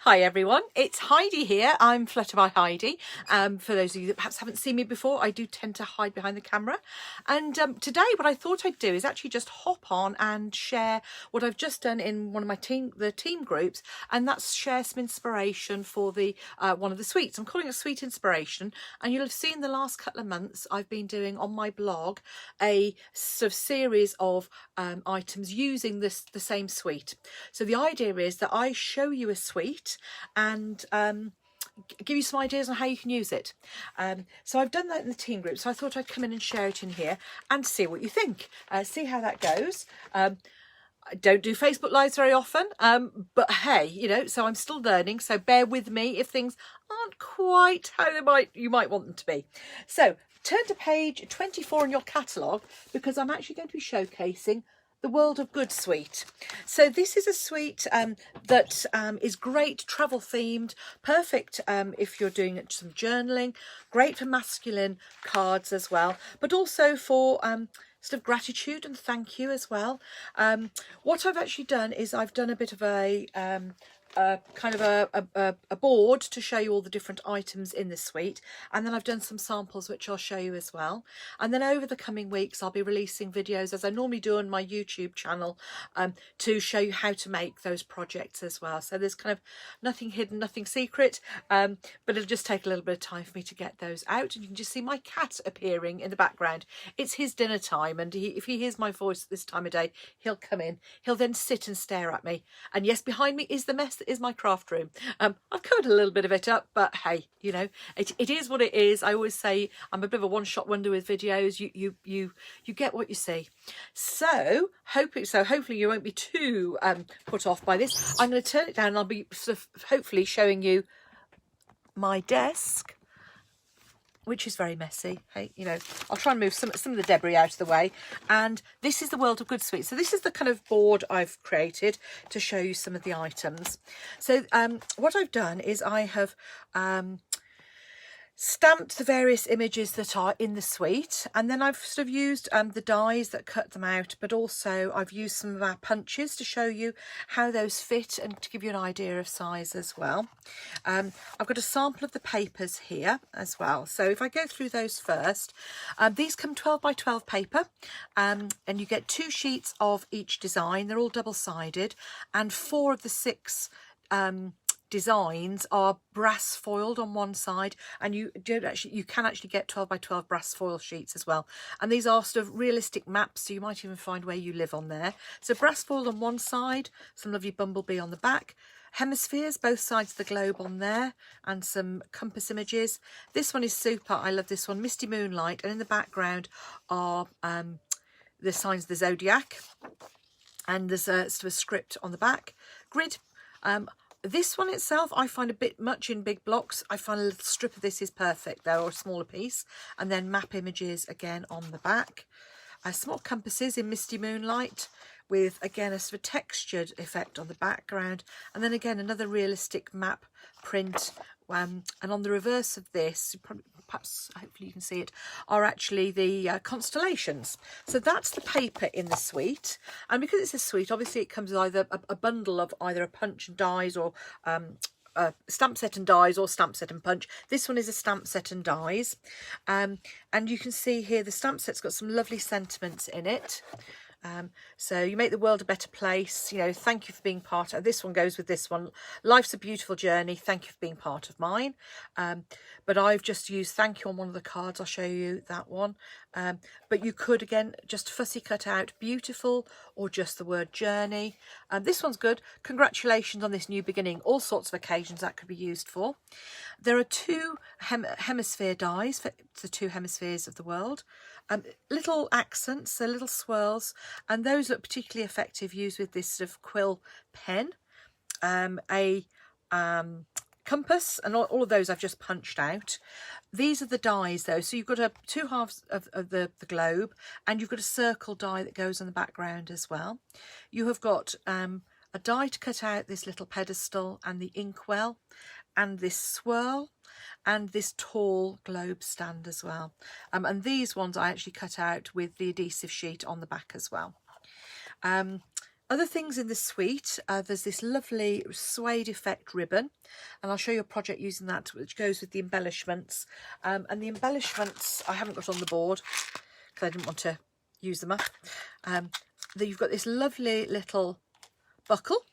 Hi everyone, it's Heidi here. I'm Flochere by Heidi. For those of you that perhaps haven't seen me before, I do tend to hide behind the camera. And today what I thought I'd do is actually just hop on and share what I've just done in one of my team groups, and that's share some inspiration for the one of the sweets. I'm calling it Sweet Inspiration, and you'll have seen the last couple of months I've been doing on my blog a sort of series of items using the same sweet. So the idea is that I show you a sweet and give you some ideas on how you can use it. So I've done that in the team group, so I thought I'd come in and share it in here and see what you think, see how that goes. I don't do Facebook Lives very often, but hey, you know, so I'm still learning, so bear with me if things aren't quite how you might want them to be. So turn to page 24 in your catalogue, because I'm actually going to be showcasing the World of Good suite. So this is a suite that is great travel themed, perfect if you're doing some journaling, great for masculine cards as well, but also for sort of gratitude and thank you as well. What I've actually done is I've done a bit of a kind of a board to show you all the different items in the suite, and then I've done some samples which I'll show you as well. And then over the coming weeks I'll be releasing videos, as I normally do on my YouTube channel, to show you how to make those projects as well. So there's kind of nothing hidden, nothing secret, but it'll just take a little bit of time for me to get those out. And you can just see my cat appearing in the background. It's his dinner time, and if he hears my voice at this time of day, he'll come in. He'll then sit and stare at me, and yes, behind me is the mess is my craft room. I've covered a little bit of it up, but hey, you know, it is what it is. I always say I'm a bit of a one-shot wonder with videos. You get what you see. So hopefully you won't be too put off by this. I'm going to turn it down and I'll be sort of hopefully showing you my desk, which is very messy. Hey, you know, I'll try and move some of the debris out of the way. And this is the World of Good suite. So this is the kind of board I've created to show you some of the items. So what I've done is I have stamped the various images that are in the suite, and then I've sort of used the dies that cut them out, but also I've used some of our punches to show you how those fit and to give you an idea of size as well. I've got a sample of the papers here as well, so if I go through those first, these come 12 by 12 paper, and you get 2 sheets of each design. They're all double-sided, and 4 of the 6 designs are brass foiled on one side, and you can actually get 12 by 12 brass foil sheets as well, and these are sort of realistic maps, so you might even find where you live on there. So brass foiled on one side, some lovely bumblebee on the back, hemispheres both sides of the globe on there, and some compass images. This one is super, I love this one, misty moonlight, and in the background are the signs of the zodiac, and there's a sort of a script on the back. Grid. This one itself I find a bit much in big blocks. I find a little strip of this is perfect though, or a smaller piece. And then map images again on the back. Small compasses in misty moonlight with again a sort of textured effect on the background. And then again another realistic map print. And on the reverse of this, perhaps hopefully you can see it, are actually the constellations. So that's the paper in the suite, and because it's a suite, obviously it comes with either a bundle of either a punch and dies, or a stamp set and dies, or stamp set and punch. This one is a stamp set and dies, and you can see here the stamp set's got some lovely sentiments in it. So you make the world a better place, you know, thank you for being part of this one. Goes with this one, life's a beautiful journey, thank you for being part of mine. But I've just used thank you on one of the cards. I'll show you that one, but you could again just fussy cut out beautiful, or just the word journey. This one's good, congratulations on this new beginning. All sorts of occasions that could be used for. There are 2 hemisphere dies for the 2 hemispheres of the world. Little accents, so little swirls, and those look particularly effective used with this sort of quill pen. A compass, and all of those I've just punched out. These are the dies though, so you've got 2 halves of the globe, and you've got a circle die that goes on the background as well. You have got a die to cut out this little pedestal, and the inkwell, and this swirl, and this tall globe stand as well. And these ones I actually cut out with the adhesive sheet on the back as well. Other things in the suite, there's this lovely suede effect ribbon, and I'll show you a project using that, which goes with the embellishments. And the embellishments I haven't got on the board because I didn't want to use them up. You've got this lovely little buckle,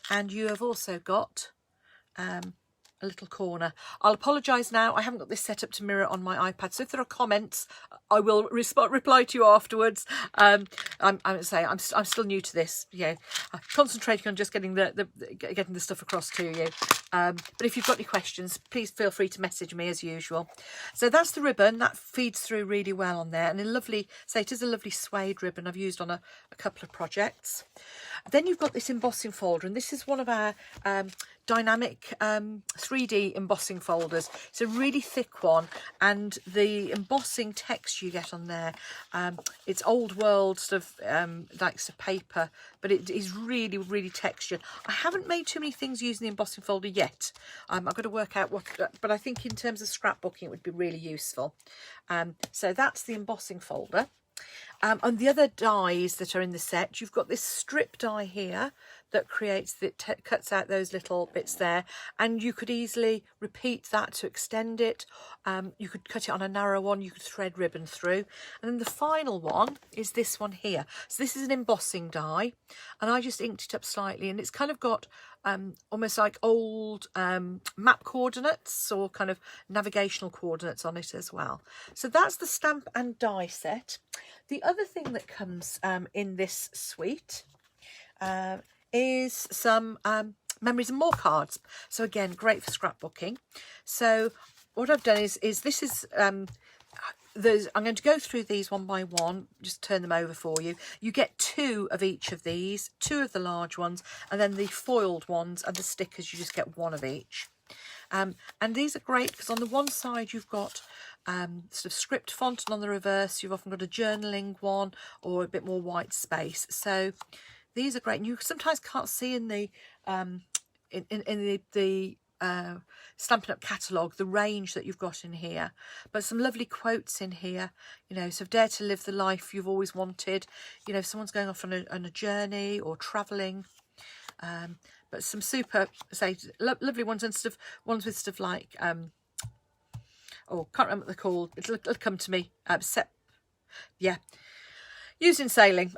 and you have also got a little corner. I'll apologise now, I haven't got this set up to mirror on my iPad, so if there are comments I will reply to you afterwards. I'm still new to this, I'm concentrating on just getting the stuff across to you. But if you've got any questions, please feel free to message me as usual. So that's the ribbon, that feeds through really well on there, and it is a lovely suede ribbon I've used on a couple of projects. Then you've got this embossing folder, and this is one of our dynamic 3D embossing folders. It's a really thick one, and the embossing text you get on there, it's old world sort of like some paper, but it is really, really textured. I haven't made too many things using the embossing folder yet. I've got to work out what, but I think in terms of scrapbooking it would be really useful. So that's the embossing folder. And the other dies that are in the set, you've got this strip die here that cuts out those little bits there, and you could easily repeat that to extend it. You could cut it on a narrow one, you could thread ribbon through. And then the final one is this one here. So this is an embossing die, and I just inked it up slightly, and it's kind of got almost like old map coordinates or kind of navigational coordinates on it as well. So that's the stamp and die set. The other thing that comes in this suite is some memories and more cards. So again, great for scrapbooking. So what I've done is this is I'm going to go through these one by one, just turn them over for you. You get 2 of each of these, 2 of the large ones, and then the foiled ones and the stickers, you just get 1 of each. And these are great because on the one side you've got sort of script font, and on the reverse you've often got a journaling one or a bit more white space. So these are great, and you sometimes can't see in the Stampin' Up! Catalogue the range that you've got in here, but some lovely quotes in here, so dare to live the life you've always wanted, if someone's going off on a journey or travelling. But some super, lovely ones, and stuff, ones with stuff like, can't remember what they're called, it'll come to me, used in sailing,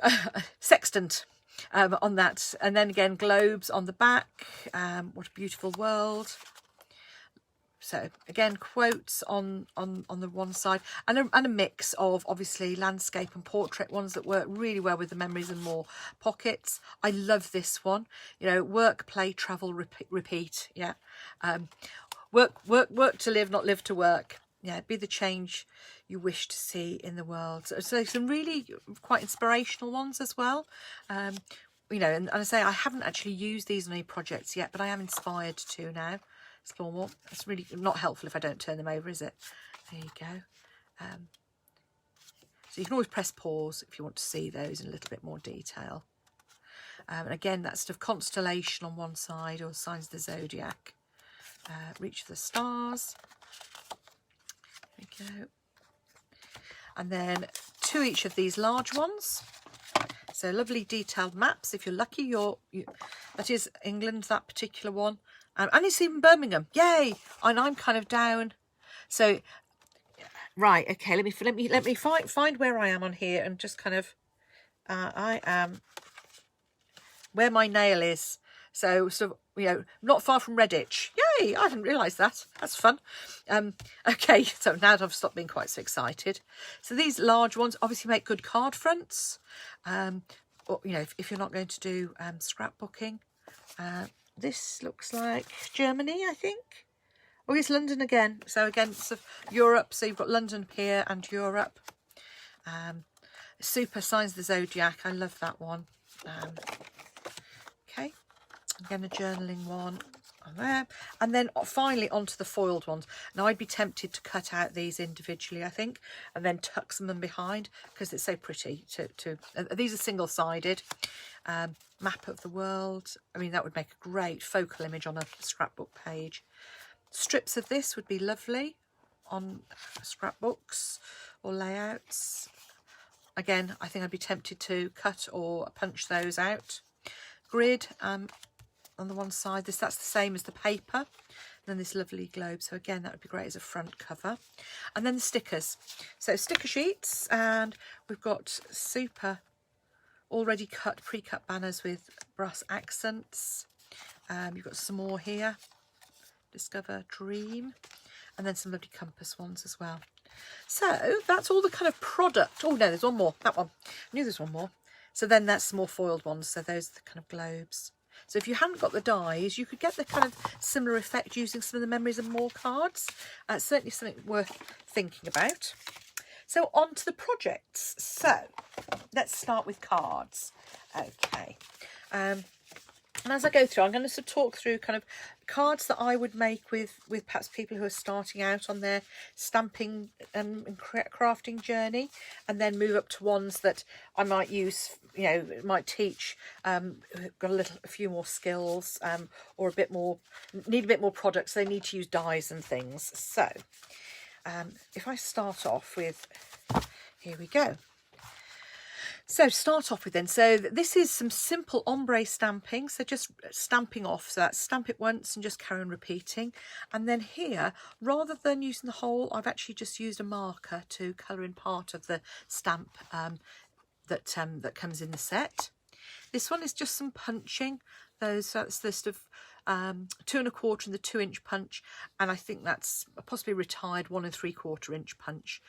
sextant. On that, and then again globes on the back. What a beautiful world. So again, quotes on the one side, and a mix of obviously landscape and portrait ones that work really well with the memories and more pockets. I love this one. Work, play, travel, repeat. Work to live, not live to work. Be the change you wish to see in the world. So some really quite inspirational ones as well. And I say I haven't actually used these on any projects yet, but I am inspired to now. Explore more. It's really not helpful if I don't turn them over, is it? There you go. So you can always press pause if you want to see those in a little bit more detail. And again, that's sort of constellation on one side, or signs of the zodiac. Reach for the stars. There we go. And then 2 each of these large ones. So lovely detailed maps. If you're lucky, that is England, that particular one. And it's even Birmingham. Yay! And I'm kind of down. So, right, okay. Let me find where I am on here, and just kind of, I am where my nail is. So not far from Redditch. Yay! I didn't realise that. That's fun. Okay, so now I've stopped being quite so excited. So these large ones obviously make good card fronts. Or, if you're not going to do scrapbooking. This looks like Germany, I think. Oh, it's London again. So again, it's Europe. So you've got London here and Europe. Super signs of the zodiac. I love that one. Okay. Again, a journaling one on there. And then finally onto the foiled ones. Now, I'd be tempted to cut out these individually, I think, and then tuck some of them behind, because it's so pretty these are single-sided. Map of the world. I mean, that would make a great focal image on a scrapbook page. Strips of this would be lovely on scrapbooks or layouts. Again, I think I'd be tempted to cut or punch those out. Grid on the one side, that's the same as the paper. And then this lovely globe, so again that would be great as a front cover. And then the stickers, so sticker sheets, and we've got super already cut, pre-cut banners with brass accents. You've got some more here, Discover, Dream, and then some lovely compass ones as well. So that's all the kind of product. Oh no, there's one more, that one, I knew there's one more. So then that's some more foiled ones, so those are the kind of globes. So if you hadn't got the dies, you could get the kind of similar effect using some of the Memories and More cards. Certainly something worth thinking about. So on to the projects. So let's start with cards. Okay. And as I go through, I'm going to sort of talk through kind of cards that I would make with perhaps people who are starting out on their stamping and crafting journey, and then move up to ones that I might use, you know, might teach, who've got a few more skills, or need a bit more products, so they need to use dies and things. So if I start off with, here we go. So to start off with then, so this is some simple ombre stamping, so just stamping off, so that's stamp it once and just carry on repeating. And then here, rather than using the whole, I've actually just used a marker to colour in part of the stamp that comes in the set. This one is just some punching, that's the sort of 2 1/4 and the 2-inch punch, and I think that's possibly retired 1 3/4 inch punch.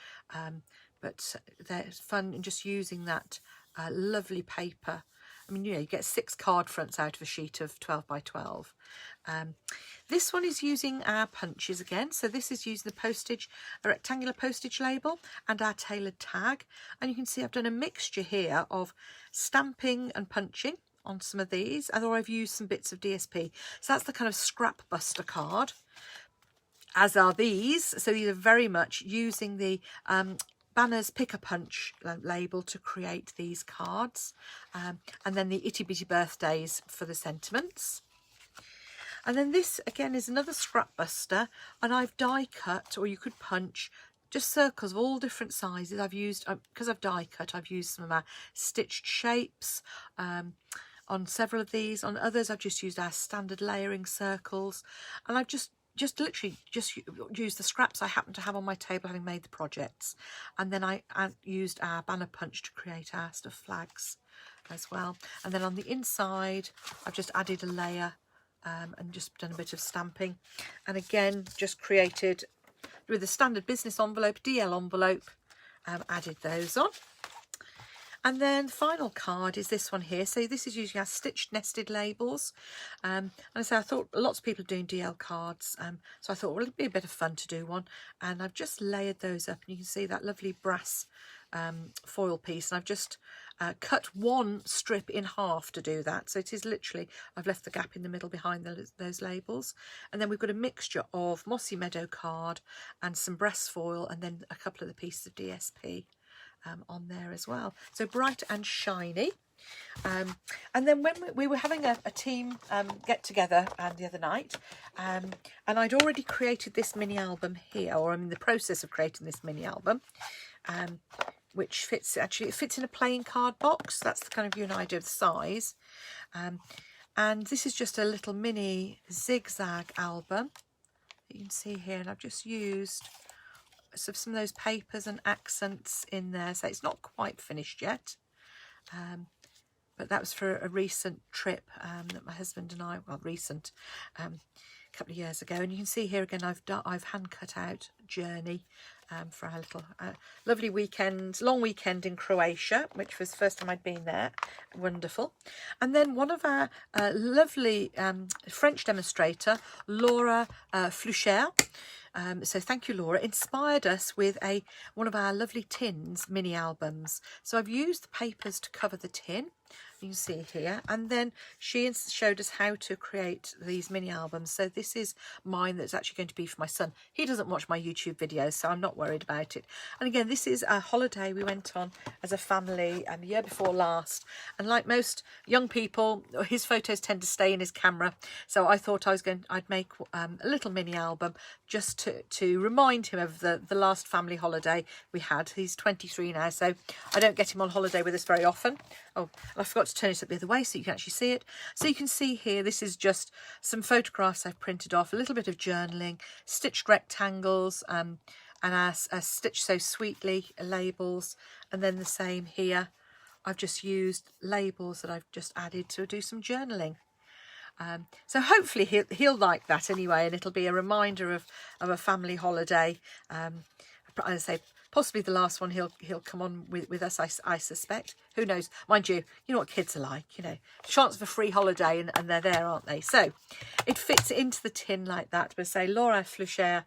But there's fun in just using that lovely paper. I mean, you know, you get 6 card fronts out of a sheet of 12 by 12. This one is using our punches again. So this is using a rectangular postage label and our tailored tag. And you can see I've done a mixture here of stamping and punching on some of these, or I've used some bits of DSP. So that's the kind of scrap buster card, as are these. So these are very much using the Banners Pick a Punch label to create these cards, and then the itty bitty birthdays for the sentiments. And then this again is another scrap buster, and I've die cut, or you could punch, just circles of all different sizes. I've used, because I've die cut, I've used some of our stitched shapes on several of these. On others I've just used our standard layering circles, and I've just literally use the scraps I happen to have on my table, having made the projects. And then I used our banner punch to create our stuffed flags as well. And then on the inside I've just added a layer and just done a bit of stamping, and again just created with a standard business envelope, DL envelope, added those on. And then the final card is this one here. So this is using our stitched nested labels. And so I thought lots of people are doing DL cards. So I thought, well, it'd be a bit of fun to do one. And I've just layered those up. And you can see that lovely brass foil piece. And I've just cut one strip in half to do that. So it is literally, I've left the gap in the middle behind those labels. And then we've got a mixture of Mossy Meadow card and some brass foil, and then a couple of the pieces of DSP. On there as well, so bright and shiny. And then when we were having a team get together the other night, and I'd already created this mini album here, or I'm in the process of creating this mini album, which fits, actually it fits in a playing card box. That's to kind of give you an idea of the size. And this is just a little mini zigzag album you can see here, and I've just used some of those papers and accents in there, so it's not quite finished yet, but that was for a recent trip that my husband and I, well, recent, a couple of years ago. And you can see here again I've hand cut out Journey for our little lovely weekend, long weekend in Croatia, which was the first time I'd been there. Wonderful. And then one of our lovely French demonstrator, Laura Flochere, so thank you, Laura, inspired us with one of our lovely tins mini albums. So I've used the papers to cover the tin, you can see here, and then she showed us how to create these mini albums. So this is mine that's actually going to be for my son. He doesn't watch my YouTube videos, so I'm not worried about it. And again, this is a holiday we went on as a family the year before last, and like most young people, his photos tend to stay in his camera, so I thought I'd make a little mini album just to remind him of the last family holiday we had. He's 23 now, so I don't get him on holiday with us very often. Oh, and I forgot to turn it up the other way so you can actually see it. So you can see here, this is just some photographs I've printed off, a little bit of journaling, stitched rectangles, and our Stitch So Sweetly labels, and then the same here. I've just used labels that I've just added to do some journaling. So hopefully he'll like that anyway, and it'll be a reminder of a family holiday. As I say, possibly the last one he'll come on with us, I suspect. Who knows? Mind you, you know what kids are like, you know. Chance of a free holiday and they're there, aren't they? So it fits into the tin like that. But say Laura Flochere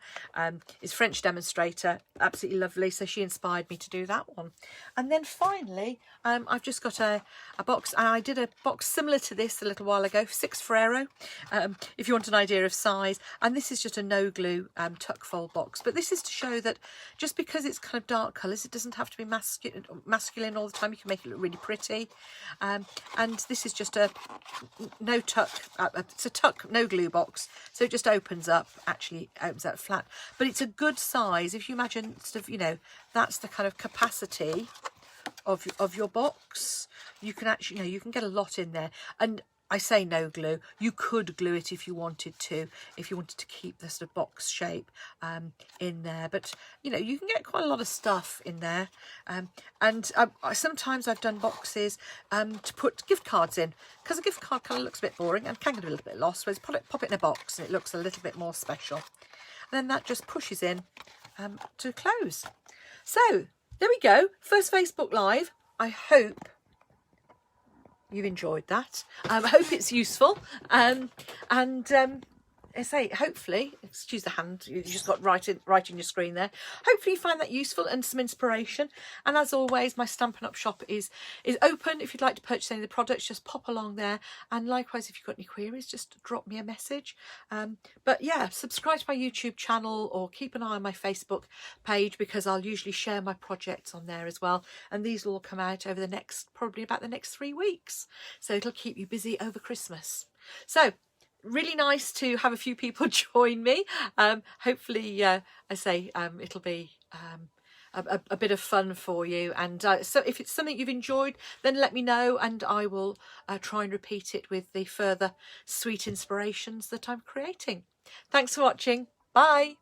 is French demonstrator, absolutely lovely. So she inspired me to do that one. And then finally, I've just got a box, and I did a box similar to this a little while ago, 6 Ferrero, if you want an idea of size. And this is just a no glue tuck fold box. But this is to show that just because it's kind of dark colours, it doesn't have to be masculine all the time. You can make it look really pretty. And this is just a no tuck, it's a tuck no glue box, so it just opens up flat, but it's a good size. If you imagine sort of, you know, that's the kind of capacity of your box. You can actually, you know, you can get a lot in there. And I say no glue, you could glue it if you wanted to keep the sort of box shape in there, but you know, you can get quite a lot of stuff in there. Sometimes I've done boxes to put gift cards in, because a gift card kind of looks a bit boring and can get a little bit lost, whereas pop it in a box and it looks a little bit more special. And then that just pushes in to close. So there we go, first Facebook Live. I hope you've enjoyed that. I hope it's useful. I say, hopefully, excuse the hand, you just got right in your screen there. Hopefully you find that useful and some inspiration. And as always, my Stampin' Up shop is open. If you'd like to purchase any of the products, just pop along there. And likewise, if you've got any queries, just drop me a message. But yeah, subscribe to my YouTube channel or keep an eye on my Facebook page, because I'll usually share my projects on there as well. And these will all come out over probably about the next 3 weeks. So it'll keep you busy over Christmas. So really nice to have a few people join me. Hopefully, I say, it'll be a bit of fun for you. And so if it's something you've enjoyed, then let me know, and I will try and repeat it with the further sweet inspirations that I'm creating. Thanks for watching. Bye.